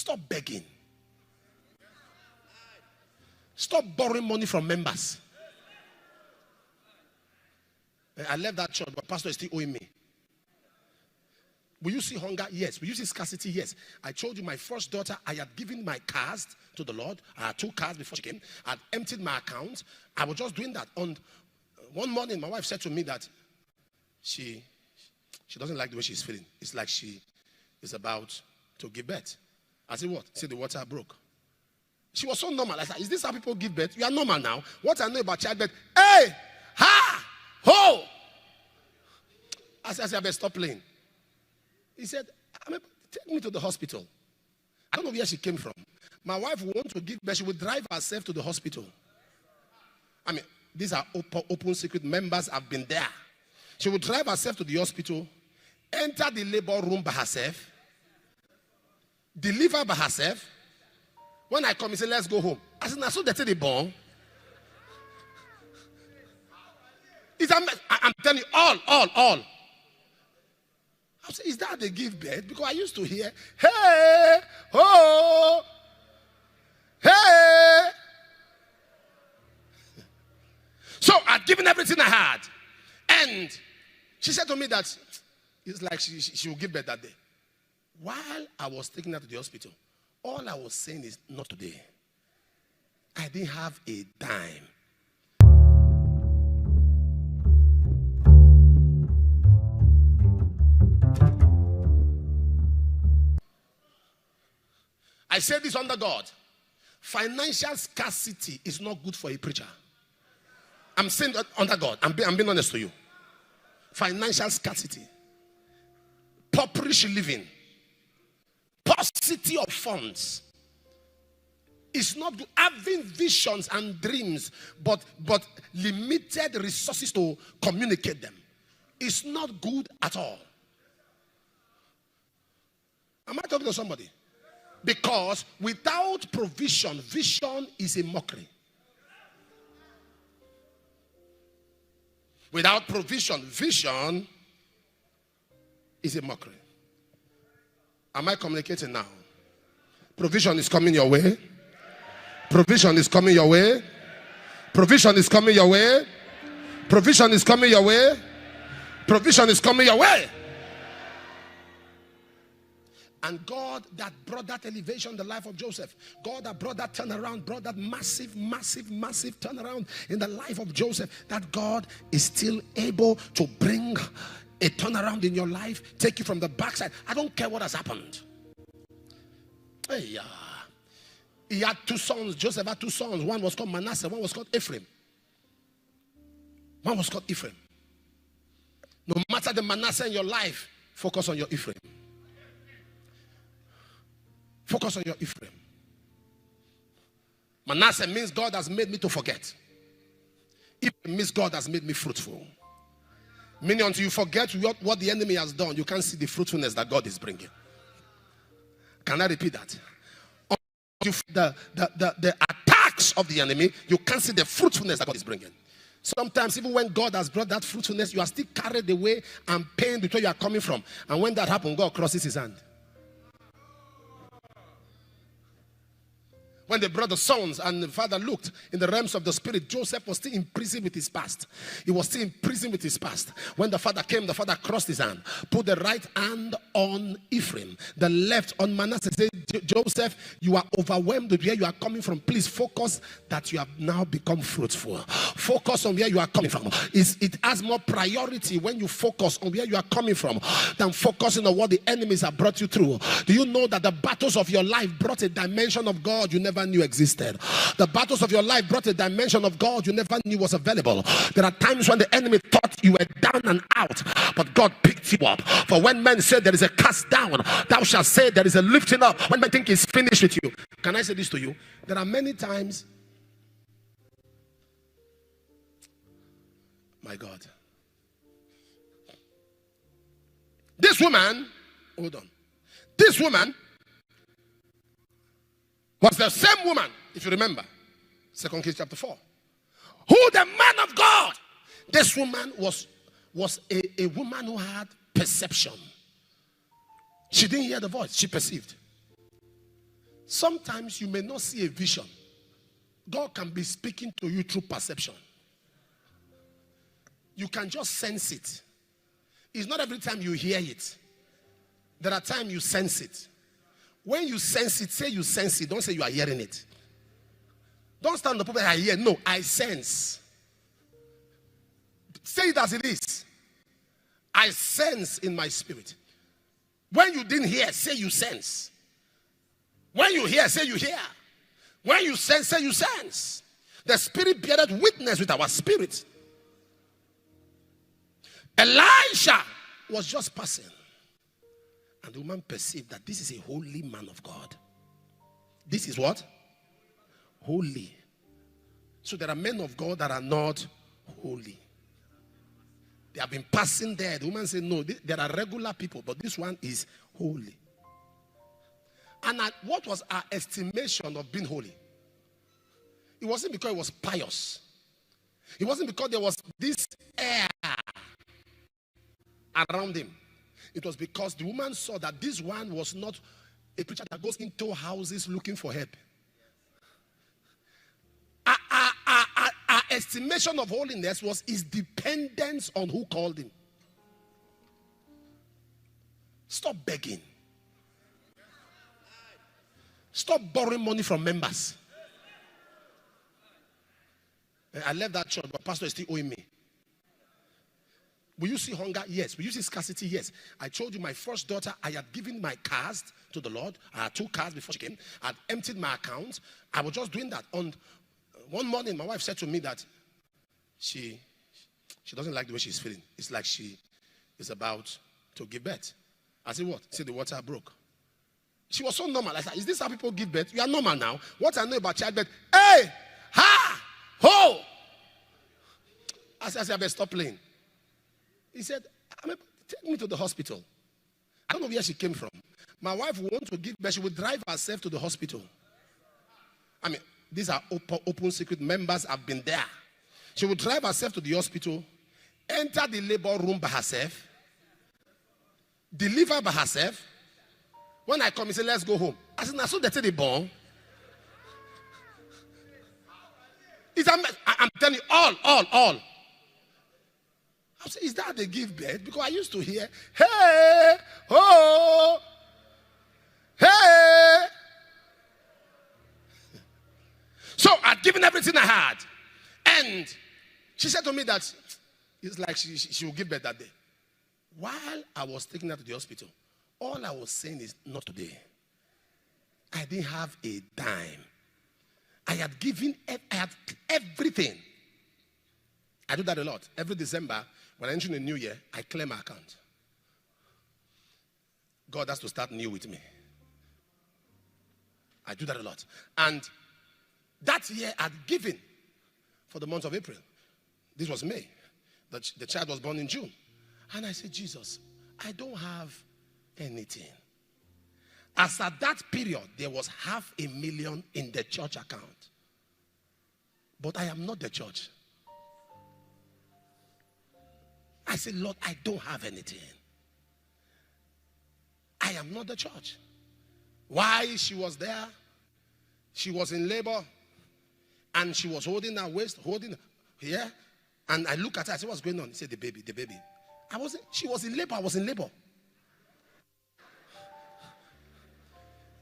Stop begging. Stop borrowing money from members. I left that church, but pastor is still owing me. Will you see hunger? Yes. Will you see scarcity? Yes. I told you my first daughter, I had given my cars to the Lord. I had 2 cars before she came. I had emptied my account. I was just doing that. On one morning, my wife said to me that she doesn't like the way she's feeling. It's like she is about to give birth. I said, what? She said the water broke. She was so normal. I said, is this how people give birth? You are normal now. What I know about childbirth? Hey! Ha! Ho! I said, I better stop playing. He said, take me to the hospital. I don't know where she came from. My wife would want to give birth. She would drive herself to the hospital. I mean, these are open secret. Members have been there. She would drive herself to the hospital, enter the labor room by herself, deliver by herself. When I come, he said, let's go home. I said, now so they take the ball. I'm telling you, all. I said, is that how they give birth? Because I used to hear, hey, oh, hey. So I'd given everything I had. And she said to me that it's like she will give birth that day. While I was taking her to the hospital, all I was saying is, not today. I didn't have a dime. I say this under God. Financial scarcity is not good for a preacher. I'm saying that under God. I'm being honest to you. Financial scarcity. Pauperish living. Paucity of funds. It's not good. Having visions and dreams, but limited resources to communicate them. It's not good at all. Am I talking to somebody? Because without provision, vision is a mockery. Without provision, vision is a mockery. Am I communicating now? Provision is coming your way. Provision is coming your way. Provision is coming your way. Provision is coming your way. Provision is coming your way. And God that brought that elevation in the life of Joseph, God that brought that turnaround, brought that massive turnaround in the life of Joseph, that God is still able to bring a turnaround in your life, take you from the backside. I don't care what has happened. Hey, he had 2 sons. Joseph had 2 sons. One was called Manasseh, one was called Ephraim. One was called Ephraim. No matter the Manasseh in your life, focus on your Ephraim. Focus on your Ephraim. Manasseh means God has made me to forget. Ephraim means God has made me fruitful. Meaning until you forget what the enemy has done, you can't see the fruitfulness that God is bringing. Can I repeat that? The attacks of the enemy, you can't see the fruitfulness that God is bringing. Sometimes even when God has brought that fruitfulness, you are still carried away and pained with where you are coming from. And when that happens, God crosses his hand. When they brought the sons and the father looked in the realms of the spirit, Joseph was still in prison with his past. He was still in prison with his past. When the father came, the father crossed his hand, put the right hand on Ephraim, the left on Manasseh. Said, Joseph, you are overwhelmed with where you are coming from. Please focus that you have now become fruitful. Focus on where you are coming from. It has more priority when you focus on where you are coming from than focusing on what the enemies have brought you through. Do you know that the battles of your life brought a dimension of God you never knew existed? The battles of your life brought a dimension of God you never knew was available. There are times when the enemy thought you were down and out, but God picked you up. For when men say there is a cast down, thou shalt say there is a lifting up. When men think it's finished with you, can I say this to you? There are many times, my God, this woman, hold on, this woman was the same woman, if you remember, 2 Kings chapter 4, who the man of God, this woman was a woman who had perception. She didn't hear the voice, she perceived. Sometimes you may not see a vision. God can be speaking to you through perception. You can just sense it. It's not every time you hear it. There are times you sense it. When you sense it, say you sense it. Don't say you are hearing it. Don't stand up and I hear. No, I sense. Say it as it is. I sense in my spirit. When you didn't hear, say you sense. When you hear, say you hear. When you sense, say you sense. The spirit beareth witness with our spirit. Elisha was just passing. And the woman perceived that this is a holy man of God. This is what? Holy. So there are men of God that are not holy. They have been passing there. The woman said, no, there are regular people, but this one is holy. And what was our estimation of being holy? It wasn't because it was pious. It wasn't because there was this air around him. It was because the woman saw that this one was not a preacher that goes into houses looking for help. Our estimation of holiness was his dependence on who called him. Stop begging. Stop borrowing money from members. I left that church, but pastor is still owing me. Will you see hunger? Yes. Will you see scarcity? Yes. I told you my first daughter, I had given my cars to the Lord. I had 2 cars before she came. I had emptied my account. I was just doing that. On one morning, my wife said to me that she doesn't like the way she's feeling. It's like she is about to give birth. I said, what? She said the water broke. She was so normal. I said, is this how people give birth? You are normal now. What I know about childbirth? Hey! Ha! Ho! I said, I better stop playing. He said, take me to the hospital. I don't know where she came from. My wife would want to give birth. She would drive herself to the hospital. I mean, these are open secret. Members have been there. She would drive herself to the hospital, enter the labor room by herself, deliver by herself. When I come, he said, let's go home. I said, now so they take the born. I'm telling you, all. I said, is that how they give birth? Because I used to hear, hey, oh, hey. So I'd given everything I had. And she said to me that it's like she will give birth that day. While I was taking her to the hospital, all I was saying is, not today. I didn't have a dime. I had everything. I do that a lot. Every December, when I enter the new year, I clear my account. God has to start new with me. I do that a lot. And that year, I'd given for the month of April. This was May. The child was born in June. And I said, Jesus, I don't have anything. As at that period, there was $500,000 in the church account. But I am not the church. I said, Lord, I don't have anything. I am not the church. Why she was there? She was in labor. And she was holding her waist, holding here. And I look at her, I said, what's going on? He said, the baby. She was in labor, I was in labor.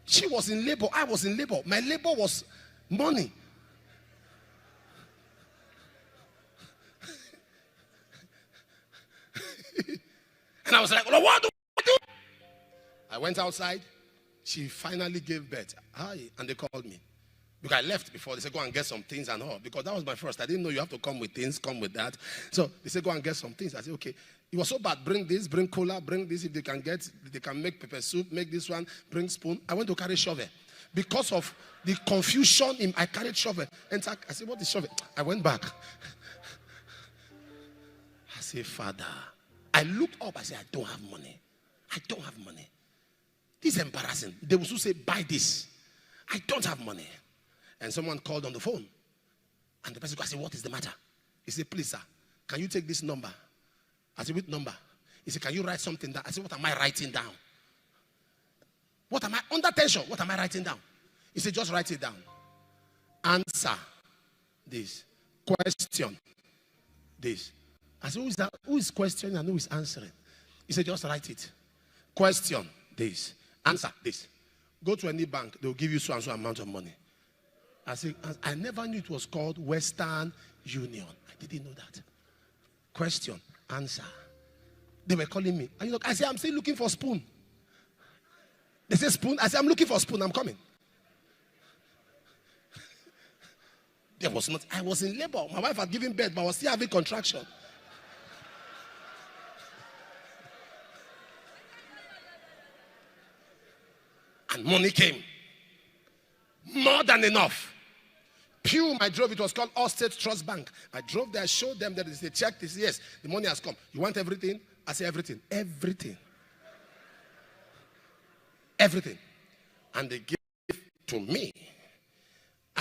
She was in labor, I was in labor. My labor was money. And I was like, well, what do I do? I went outside. She finally gave birth. Hi, and they called me. Because I left before. They said, go and get some things and all. Because that was my first. I didn't know you have to come with things, come with that. So they said, go and get some things. I said, okay. It was so bad. Bring this, bring cola, bring this. If they can make pepper soup, make this one, bring spoon. I went to carry shovel. Because of the confusion, I carried shovel. And I said, what is shovel? I went back. I said, Father. I looked up. I said, I don't have money. I don't have money. This is embarrassing. They will say, buy this. I don't have money. And someone called on the phone. And the person said, what is the matter? He said, please, sir, can you take this number? I said, which number? He said, can you write something down? I said, what am I writing down? What am I, under tension, what am I writing down? He said, just write it down. Answer this. Question this. I said, who is that? Who is questioning and who is answering? He said, just write it. Question this. Answer this. Go to any bank, they'll give you so and so amount of money. I said, I never knew it was called Western Union. I didn't know that. Question, answer. They were calling me. And I said, I'm still looking for spoon. They say spoon. I said, I'm looking for spoon. I'm coming. There was not. I was in labor. My wife had given birth, but I was still having contraction. And money came. More than enough. Pew, I drove. It was called Allstate Trust Bank. I drove there, showed them that they checked. They said, yes, the money has come. You want everything? I said, everything. Everything. Everything. And they gave it to me.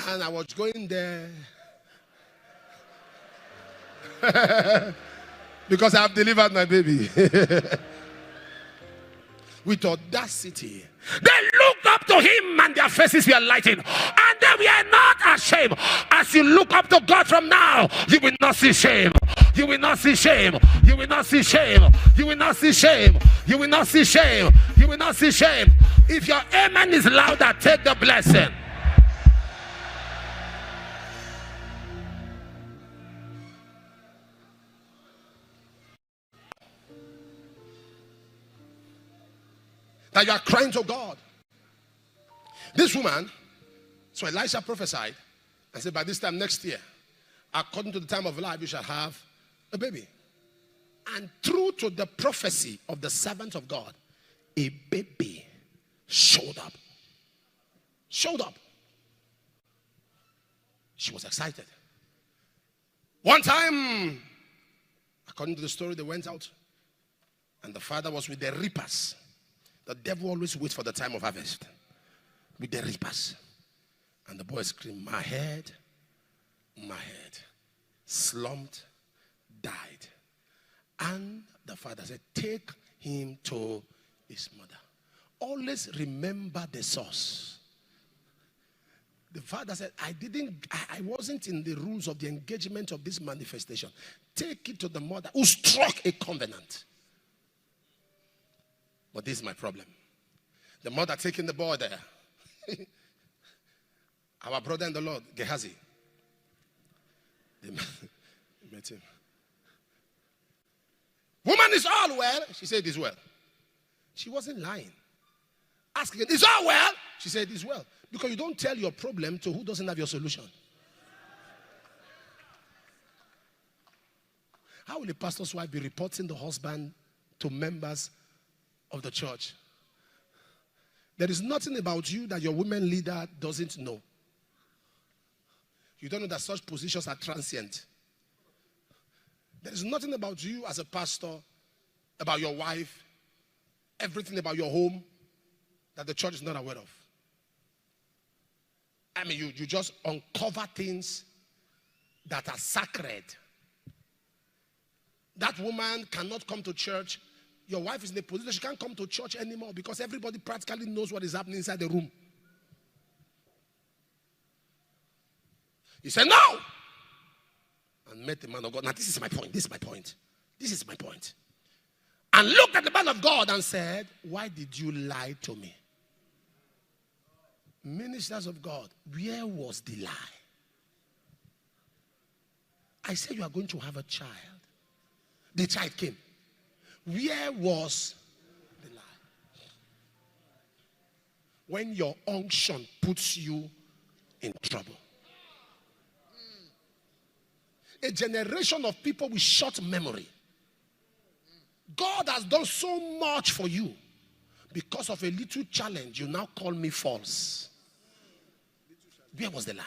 And I was going there. Because I have delivered my baby. With audacity. They looked up to him and their faces were lighting. And they were not ashamed. As you look up to God from now, you will not see shame. You will not see shame. You will not see shame. You will not see shame. You will not see shame. You will not see shame. If your amen is louder, take the blessing. That you are crying to God. This woman, so Elisha prophesied and said, by this time next year, according to the time of life, you shall have a baby. And true to the prophecy of the servant of God, a baby showed up. Showed up. She was excited. One time, according to the story, they went out and the father was with the reapers. The devil always waits for the time of harvest with the reapers. And the boy screamed, my head, slumped, died. And the father said, take him to his mother. Always remember the source. The father said, I wasn't in the rules of the engagement of this manifestation. Take it to the mother who struck a covenant. But this is my problem. The mother taking the boy there. Our brother in the Lord, Gehazi. They met him. Woman, is all well? She said, it's well. She wasn't lying. Ask again, is all well? She said, it's well. Because you don't tell your problem to who doesn't have your solution. How will a pastor's wife be reporting the husband to members of the church? There is nothing about you that your women leader doesn't know. You don't know that such positions are transient. There is nothing about you as a pastor, about your wife, everything about your home that the church is not aware of. I mean, you just uncover things that are sacred. That woman cannot come to church. Your wife is in a position she can't come to church anymore because everybody practically knows what is happening inside the room. He said, no! And met the man of God. Now, this is my point. This is my point. This is my point. And looked at the man of God and said, why did you lie to me? Ministers of God, where was the lie? I said you are going to have a child. The child came. Where was the lie? When your unction puts you in trouble. A generation of people with short memory. God has done so much for you. Because of a little challenge, you now call me false. Where was the lie?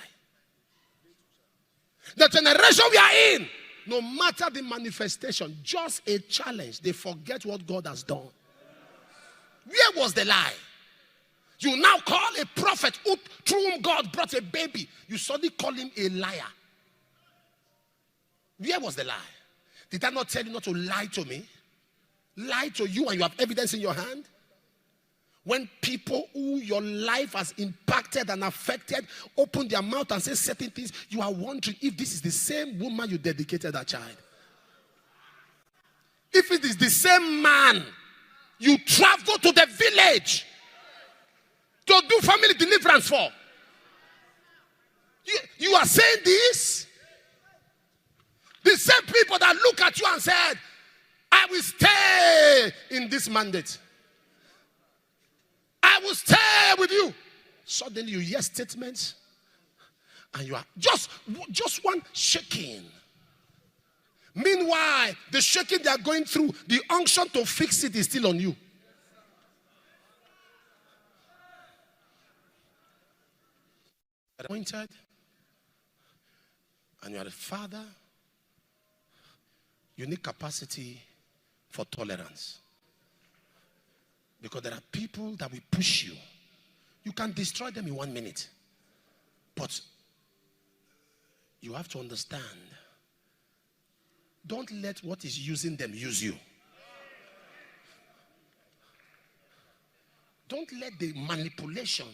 The generation we are in, no matter the manifestation, just a challenge, they forget what God has done. Where was the lie? You now call a prophet who, through whom God brought a baby, you suddenly call him a liar. Where was the lie? Did I not tell you not to lie to me? Lie to you and you have evidence in your hand? When people who your life has impacted impacted and affected, open their mouth and say certain things, you are wondering if this is the same woman you dedicated that child. If it is the same man you travel to the village to do family deliverance for. You are saying this? The same people that look at you and said, I will stay in this mandate. I will stay with you. Suddenly you hear statements and you are just one shaking. Meanwhile, the shaking they are going through, the unction to fix it is still on you. Appointed, and you are a father, you need capacity for tolerance. Because there are people that will push you. You can destroy them in 1 minute. But you have to understand, don't let what is using them use you. Don't let the manipulation.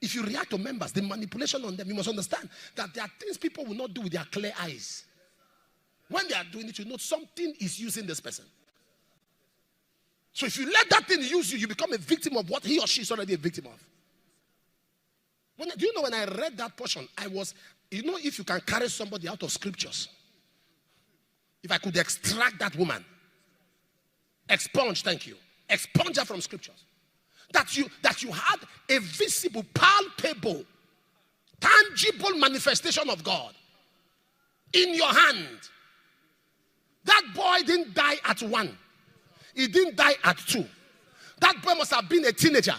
If you react to members, the manipulation on them, you must understand that there are things people will not do with their clear eyes. When they are doing it, you know something is using this person. So if you let that thing use you, you become a victim of what he or she is already a victim of. Do you know when I read that portion, I was, if you can carry somebody out of scriptures, if I could extract that woman, expunge her from scriptures. That you had a visible, palpable, tangible manifestation of God in your hand. That boy didn't die at 1. He didn't die at 2. That boy must have been a teenager,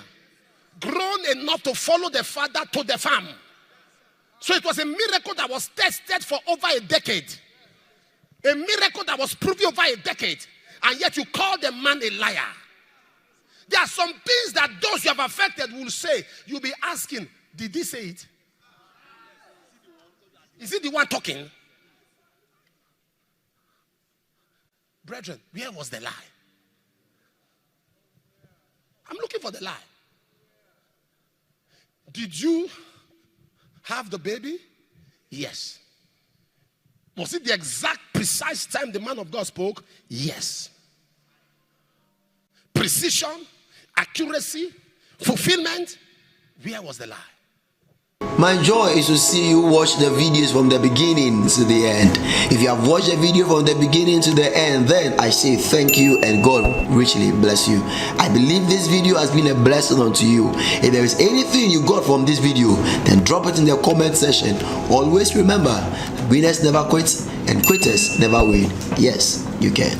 grown enough to follow the father to the farm. So it was a miracle that was tested for over a decade. A miracle that was proven over a decade. And yet you call the man a liar. There are some things that those you have affected will say. You'll be asking, did he say it? Is he the one talking? Brethren, where was the lie? I'm looking for the lie. Did you have the baby? Yes. Was it the exact, precise time the man of God spoke? Yes. Precision, accuracy, fulfillment. Where was the lie? My joy is to see you watch the videos from the beginning to the end. If you have watched the video from the beginning to the end, then I say thank you and God richly bless you. I believe this video has been a blessing unto you. If there is anything you got from this video, then drop it in the comment section. Always remember, winners never quit and quitters never win. Yes, you can.